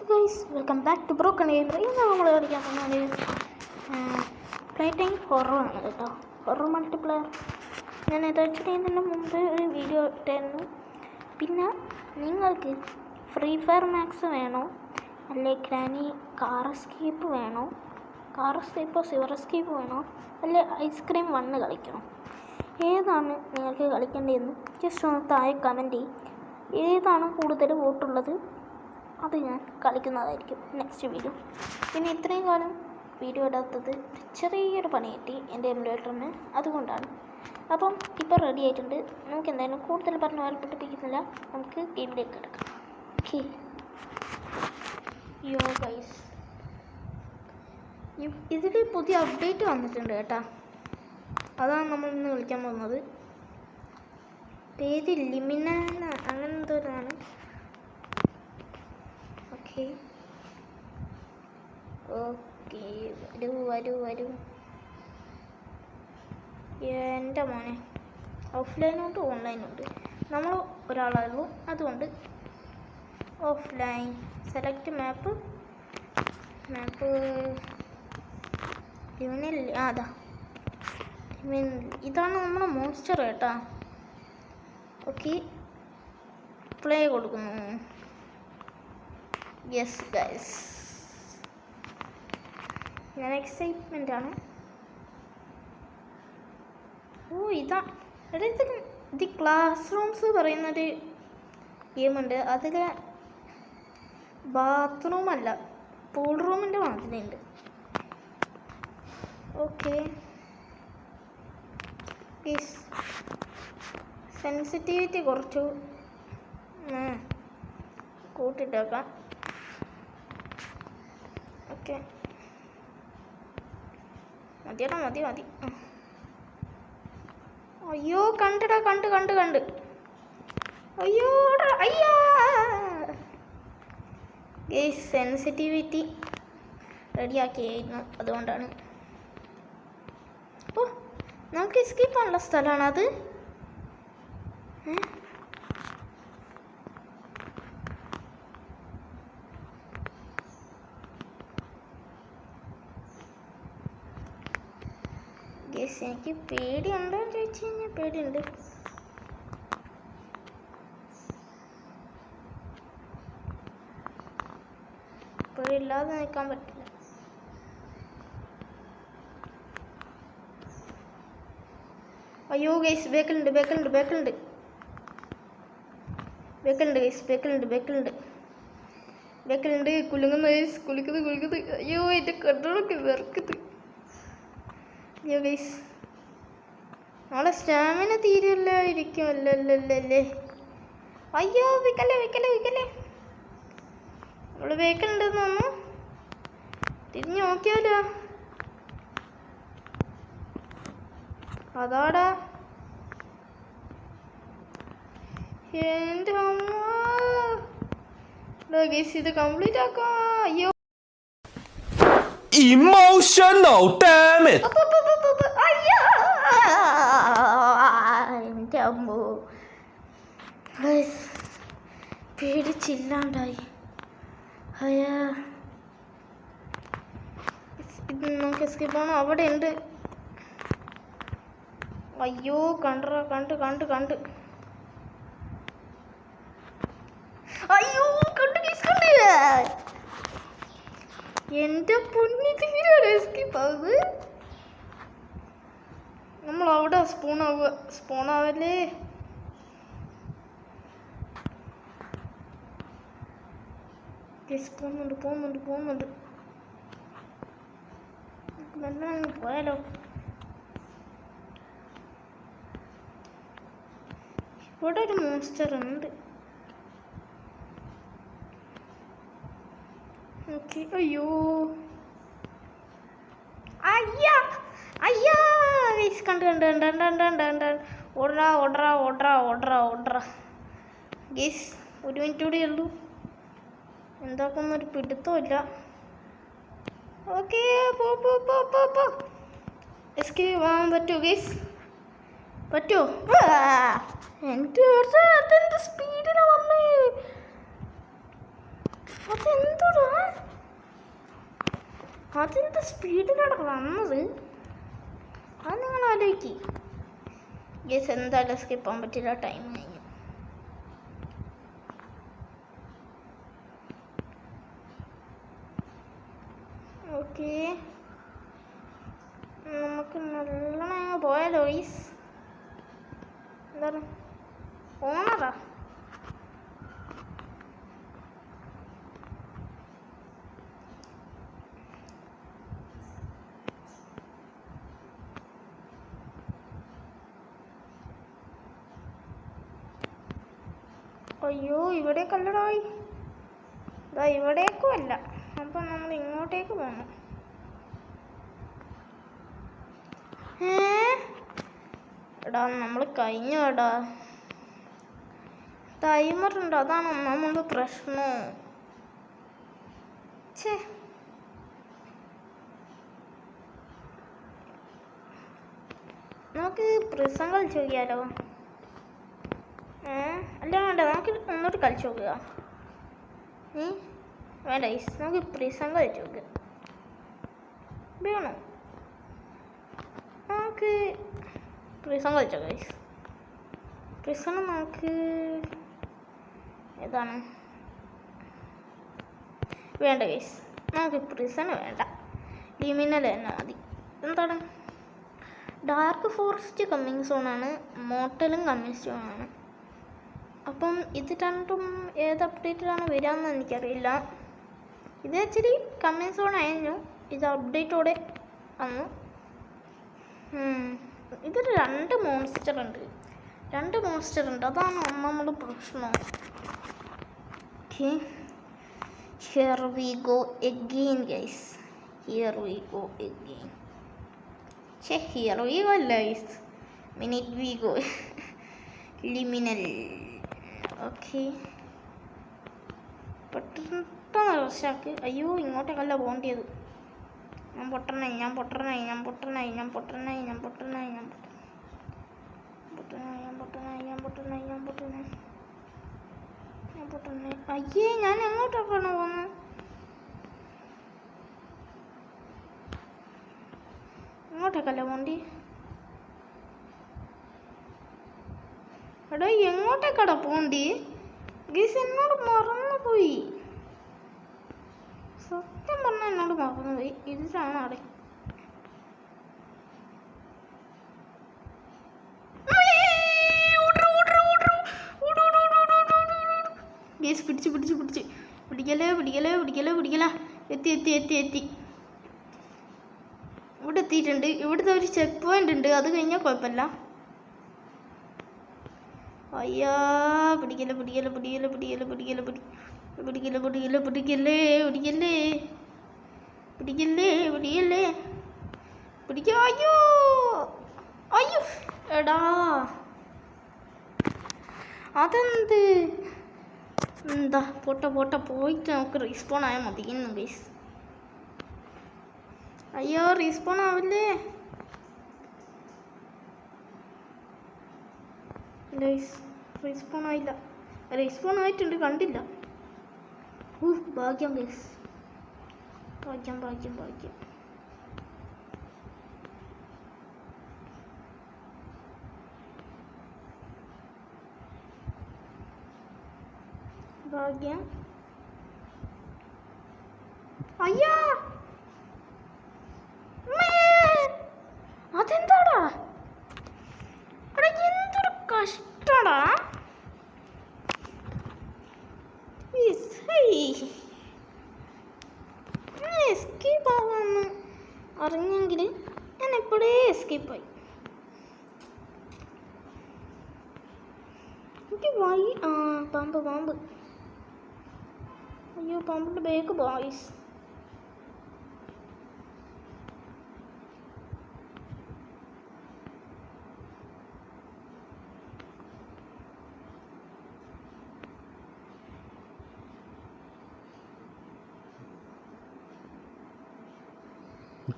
Guys welcome back to broken gamer. ഇന്ന് നമ്മൾ കളിക്കാൻ പോകുന്നത് പ്ലേ ടൈം ഹൊററാണ് കേട്ടോ. ഹൊറർ മൾട്ടിപ്ലെയർ ഞാൻ ഇത് ചെയ്യുന്നതിന് മുമ്പ് ഒരു വീഡിയോ ഇട്ടായിരുന്നു. പിന്നെ നിങ്ങൾക്ക് ഫ്രീ ഫയർ മാക്സ് വേണോ അല്ലെ ഗ്രാനി കാർ എസ്കേപ്പ് വേണോ, കാർ എസ്കേപ്പോ സിവർ എസ്കേപ്പ് വേണോ അല്ലെ ഐസ്ക്രീം വണ്ണ് കളിക്കണോ, ഏതാണ് നിങ്ങൾക്ക് കളിക്കേണ്ടതെന്ന് ജസ്റ്റ് ഒന്ന് താഴെ കമൻറ്റ് ചെയ്യും. ഏതാണ് കൂടുതൽ വോട്ടുള്ളത് അത് ഞാൻ കളിക്കുന്നതായിരിക്കും നെക്സ്റ്റ് വീഡിയോ. പിന്നെ ഇത്രയും കാലം വീഡിയോ ഇടാത്തത് ചെറിയൊരു പണി കിട്ടി എൻ്റെ എമുലേറ്ററിന്, അതുകൊണ്ടാണ്. അപ്പം ഇപ്പോൾ റെഡി ആയിട്ടുണ്ട്. നമുക്ക് എന്തായാലും കൂടുതൽ പറഞ്ഞ് ഏർപ്പെട്ടിപ്പിക്കുന്നില്ല, നമുക്ക് ഗെയിമിലേക്ക് കിടക്കാം. ഓക്കെ യോ ഗൈസ്, ഇതിൽ പുതിയ അപ്ഡേറ്റ് വന്നിട്ടുണ്ട് കേട്ടോ. അതാണ് നമ്മൾ ഇന്ന് കളിക്കാൻ പോകുന്നത്. പേര് ലിമിനാന അങ്ങനെ എന്തോരാണ്. ഓക്കെ ഓക്കെ വരൂ വരൂ വരൂ. എൻ്റെ മോനെ ഓഫ്ലൈനുണ്ട് ഓൺലൈനുണ്ട്. നമ്മൾ ഒരാളുള്ളൂ, അതുകൊണ്ട് ഓഫ്ലൈൻ. സെലക്ട് മാപ്പ് ലിമിനൽ. അതാ ഇതാണ് നമ്മുടെ മോൺസ്റ്റർ കേട്ടോ. ഓക്കെ പ്ലേ കൊടുക്കുന്നു. യെസ് ഗൈസ്, ഞാൻ എക്സൈറ്റ്മെൻ്റ് ആണ്. ഓ ഇതാ എടാ, ഇത് ക്ലാസ് റൂംസ് പറയുന്നൊരു ഗെയിമുണ്ട്. അതിൽ ബാത്റൂമല്ല പൂൾ റൂമിൻ്റെ മാതിരിയുണ്ട്. ഓക്കെ സെൻസിറ്റിവിറ്റി കുറച്ചു കൂട്ടിട്ടേക്കാം. ഓക്കെ മതിയടാ, മതി. അയ്യോ കണ്ടടാ, കണ്ട് അയ്യോടാ അയ്യാ. ഗൈസ് സെൻസിറ്റിവിറ്റി റെഡിയാക്കിയായിരുന്നു, അതുകൊണ്ടാണ്. ഓ നമുക്ക് എസ്കേപ്പ് ചെയ്യാനുള്ള സ്ഥലമാണ് അത്. ഗൈസ് എനിക്ക് പേടിയുണ്ടോ എന്ന് ചോദിച്ചു കഴിഞ്ഞാൽ പേടിയുണ്ട്. പേടിയില്ലാതെ നിൽക്കാൻ പറ്റില്ല. അയ്യോ ഗൈസ് ബേക്കലുണ്ട് കുലുങ്ങുന്ന ഗൈസ്, കുളിക്കുന്നത്. അയ്യോ എൻ്റെ കണ്ണൊക്കെ വിറക്കുന്നത്. അയ്യോ ഗൈസ് നാളെ സ്റ്റാമിന തീരല്ലായിരിക്കും. അല്ലല്ലേ. അയ്യോ വിക്കല്ലേ. അവള് ബേക്കലുണ്ടെന്ന് തോന്നുന്നു. തിരിഞ്ഞു നോക്കിയാലോ. അതാടാ എൻ്റെ അമ്മ. ഗൈസ് ഇത് കംപ്ലീറ്റ് ആക്കാം. അയ്യോ emotional damn it. അയ്യോ എൻ്റെ അമ്മോ. പേടിച്ചില്ലാണ്ടായി. അയ്യാ ഇത് നമുക്ക് എസ്കേപ്പ് ആണോ? അവിടെ ഉണ്ട്. അയ്യോ കണ്ട് അയ്യോ കണ്ട് എൻ്റെ പൊന്നി തീരാണ് എസ്കേപ്പ് ആവുന്നത്. നമ്മളവിടെ സ്പോണാവല്ലേ. പോകുന്നുണ്ട്. നല്ല പോയാലോ. ഇവിടെ ഒരു മോൺസ്റ്റർ ഉണ്ട്. ഓക്കെ അയ്യോ അയ്യാ ഗൈസ് കണ്ട് ഓടറാ ഗൈസ്. 1 മിനിറ്റ് കൂടെ ഉള്ളൂ. എന്താക്കുന്നൊരു പിടുത്തമില്ല. ഓക്കെ പോ എസ്കേപ്പ് ആവാൻ പറ്റുമോ ഗൈസ്? പറ്റുമോ? എൻ്റെ സ്പീഡിലാണ് വന്നേ. അതെന്തോടാ, അതെന്താ സ്പീഡിലാണ് വന്നത്? അത് നിങ്ങൾ ആലോചിക്ക്. ഗസ് എന്തായാലും സ്കിപ്പ് ചെയ്യാൻ പറ്റില്ല, ടൈം കഴിഞ്ഞു. ഓക്കെ, നമുക്ക് നല്ലോണം പോയാലോ ഈസ്. എന്താണ് ഓണറാ? അയ്യോ, ഇവിടേക്ക് അല്ലടായി, ഇതാ ഇവിടേക്കും അല്ല. അപ്പം നമ്മൾ ഇങ്ങോട്ടേക്ക് പോകണം. എടാ നമ്മൾ കഴിഞ്ഞു എടാ. ടൈമറുണ്ട്, അതാണ് ഒന്നാമത് പ്രശ്നം. ഛേ, നമുക്ക് പ്രിസം കളിച്ച് നോക്കിയാലോ? അല്ല വേണ്ട, നമുക്ക് ഒന്നോട്ട് കളിച്ച് നോക്കുക. വേണ്ട ഗൈസ്, നമുക്ക് പ്രിസം കളിച്ച് നോക്കുക. വേണോ? നമുക്ക് പ്രിസം കളിച്ചോ ഗൈസ്. പ്രിസം നമുക്ക് ഏതാണ്? വേണ്ട ഗൈസ്, നമുക്ക് പ്രിസൺ വേണ്ട, ലിമിനൽ തന്നെ മതി. എന്താണ്? ഡാർക്ക് ഫോറസ്റ്റ് കമ്മിങ് സോണാണ്, മോട്ടലും കമ്മിങ് സോണാണ്. അപ്പം ഇത് രണ്ടും ഏത് അപ്ഡേറ്റിലാണ് വരികയെന്ന് എനിക്കറിയില്ല. ഇത് ഇച്ചിരി കമ്മിങ് സോൺ ആയിരുന്നു, ഇത് അപ്ഡേറ്റോടെ വന്നു. ഇതിൽ രണ്ട് മോൺസ്റ്റർ ഉണ്ട്, അതാണ് ഒന്നാമത് പ്രശ്നം. Okay, here we go again guys, here we go again. Here we go അല്ല guys, minute we go liminal. Okay, പെട്ടെന്ന് റഷാക്ക്. അയ്യോ, ഇങ്ങോട്ടേക്കല്ല പോകേണ്ടത്. ഞാൻ പൊട്ടണേ. അയ്യേ, ഞാൻ എങ്ങോട്ടൊക്കെയാണ് പോകുന്നത്? ഇങ്ങോട്ടേക്കല്ല പോണ്ടി. എടാ, എങ്ങോട്ടേക്കടാ പോണ്ടി? ഗീസ് എന്നോട് മറന്നുപോയി, സത്യം പറഞ്ഞാൽ എന്നോട് മറന്നുപോയി. ഇതിലാണ് അവിടെ. ഗീസ് പിടിച്ച് പിടിക്കലേ. എത്തി. ഇവിടെ എത്തിയിട്ടുണ്ട്. ഇവിടുത്തെ ഒരു ചെക്ക് പോയിന്റ് ഉണ്ട്, അത് കഴിഞ്ഞാൽ കുഴപ്പമില്ല. അയ്യാ, പിടിക്കല്ലേ. അയ്യോ എടാ, അതെന്ത്? എന്താ പോയിട്ട് നമുക്ക് റീസ്പോൺ ആയാൽ മതിയെന്നു ഗൈസ്. അയ്യോ, റീസ്പോൺ ആവില്ലേ ഗൈസ്? റീസ്പോൺ ആയില്ല. റീസ്പോൺ ആയിട്ടുണ്ട്, കണ്ടില്ല. ഭാഗ്യം ഗൈസ്, ഭാഗ്യം. അയ്യാ, അതെന്താടാ? എന്തൊരു കഷ്ടടാ. എസ്കേപ്പ് ആവാന്ന് അറിഞ്ഞെങ്കിൽ ഞാൻ എപ്പോഴേ എസ്കേപ്പായി. എനിക്ക് പാമ്പ്. അയ്യോ, പാമ്പിൻ്റെ ബേക്ക് ബോയ്സ്.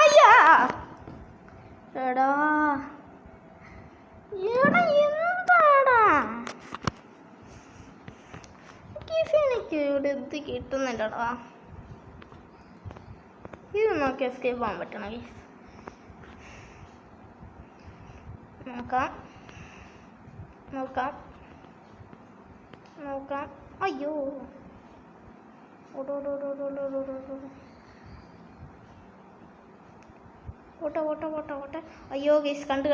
അയ്യാ, എടാ എന്താടാ? എനിക്ക് ഇവിടെ ഇത് കിട്ടുന്നില്ലടാ. ഇത് നോക്കി എസ്കേപ്പ് ആവാൻ പറ്റണം ഗൈസ്. നോക്കാം നോക്കാം നോക്കാം. അയ്യോ ഓട്ടോ അയ്യോ ഗൈസ് കണ്ട്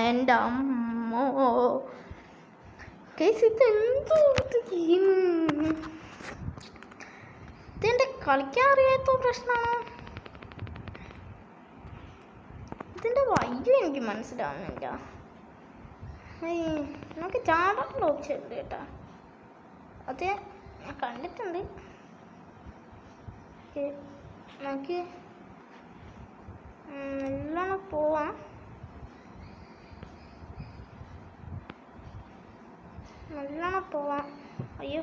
എൻ്റെ അമ്മോ ഗൈസ് ഇതെന്തോ ഗെയിം. ഇതെൻ്റെ കളിക്കാൻ അറിയാത്ത പ്രശ്നമാണോ? ഇതിൻ്റെ വയ്യ എനിക്ക് മനസ്സിലാവുന്നില്ല. നമുക്ക് ചാടാനുള്ള ഓപ്ഷൻ ഉണ്ട് കേട്ടോ. അത് ഞാൻ കണ്ടിട്ടുണ്ട്. നമുക്ക് നല്ലോണം പോവാം. അയ്യോ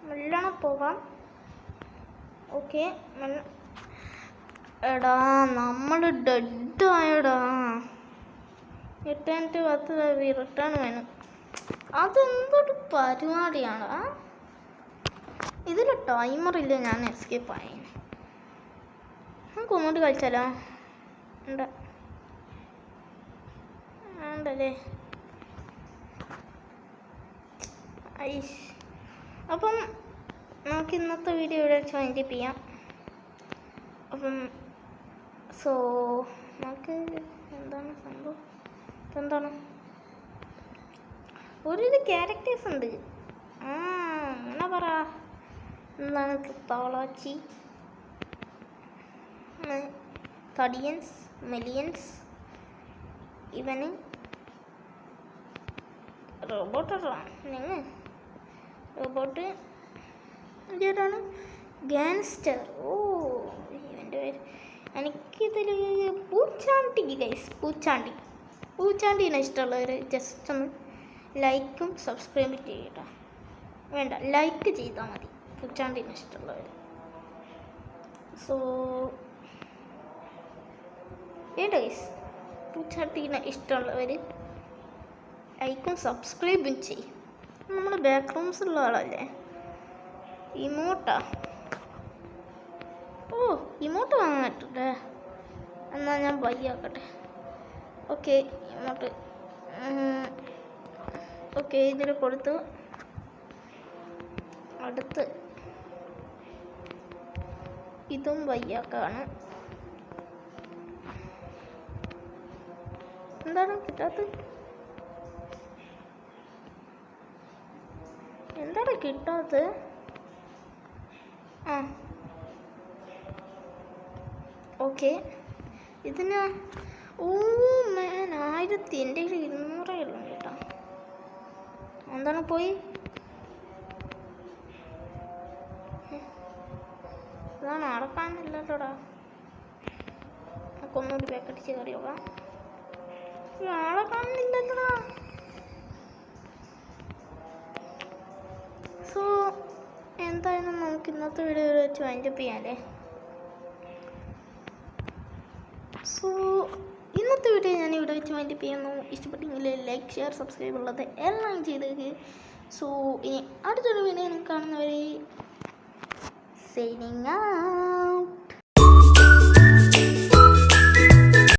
നല്ലോണം പോവാം. ഓക്കെ എടാ നമ്മൾ ഡെഡായടാ. 8-10 റിട്ടേൺ വേണം. അതെന്തൊരു പരിപാടിയാണ്. ഇതിൽ ടൈമറില്ല. ഞാൻ എസ്കേപ്പ് ആയി. നമുക്ക് ഒന്നുകൂടി കളിച്ചാലോ? ഉണ്ടല്ലേ. അപ്പം നമുക്ക് ഇന്നത്തെ വീഡിയോ ഇവിടെ വെച്ച് വൈൻഡപ്പ് ചെയ്യാം. അപ്പം നമുക്ക് എന്താണ് സംഭവം? എന്താണ് ഒരു ക്യാരക്ടേഴ്സ് ഉണ്ട്. എന്നാ പറ, എന്താണ് തവളാച്ചി, തടിയൻസ്, മെലിയൻസ്, ഇവന് റോബോട്ട് ഇതാണ് ഗാങ്സ്റ്റർ. ഓ ഇവൻ്റെ പേര് എനിക്കിതിൽ പൂച്ചാണ്ടി ഗൈസ്. പൂച്ചാണ്ടീനെ ഇഷ്ടമുള്ളവർ ജസ്റ്റ് ഒന്ന് ലൈക്കും സബ്സ്ക്രൈബും ചെയ്യട്ടോ. വേണ്ട, ലൈക്ക് ചെയ്താൽ മതി പൂച്ചാണ്ടീനെ ഇഷ്ടമുള്ളവർ. വേണ്ട ഗൈസ്, പൂച്ചാണ്ടീനെ ഇഷ്ടമുള്ളവർ ലൈക്കും സബ്സ്ക്രൈബും ചെയ്യും. നമ്മൾ ബാക്ക് റൂംസുള്ള ആളല്ലേ. ഇമോട്ടാ ഇമോട്ട് വാങ്ങാൻ. എന്നാൽ ഞാൻ ബൈ ആക്കട്ടെ. ഓക്കെ ഇമോട്ട് ഓക്കെ ഇതിൽ കൊടുത്തു. അടുത്ത് ഇതും ബൈ ആക്കാണ്. എന്താണ് കിട്ടാത്തത്? എന്താണ് കിട്ടാത്തത്? ഓക്കെ ഇതിന് ഞാൻ 1000 എൻ്റെ 200 ഉള്ളൂ കേട്ടോ. എന്താണ് പോയി? ഇതാണ് നടക്കാനില്ലല്ലോടാ. നമുക്ക് ഒന്നുകൂടി ബാക്കടിച്ച് കയറി നോക്കാം. ആളെ കാണുന്നില്ലല്ലോടാ. എന്തായാലും നമുക്ക് ഇന്നത്തെ വീഡിയോ വെച്ച് വൈൻഡപ്പ് ചെയ്യാല്ലേ. ഇന്നത്തെ വീഡിയോ ഞാൻ ഇവിടെ വെച്ച് വൈൻഡപ്പ് ചെയ്യുന്നു. ഇഷ്ടപ്പെട്ടെങ്കിൽ ലൈക്ക്, ഷെയർ, സബ്സ്ക്രൈബ് ഉള്ളത് എല്ലാം ചെയ്തേക്ക്. ഇനി അടുത്തൊരു വീഡിയോ കാണുന്നവരെ സൈനിങ് ഔട്ട്.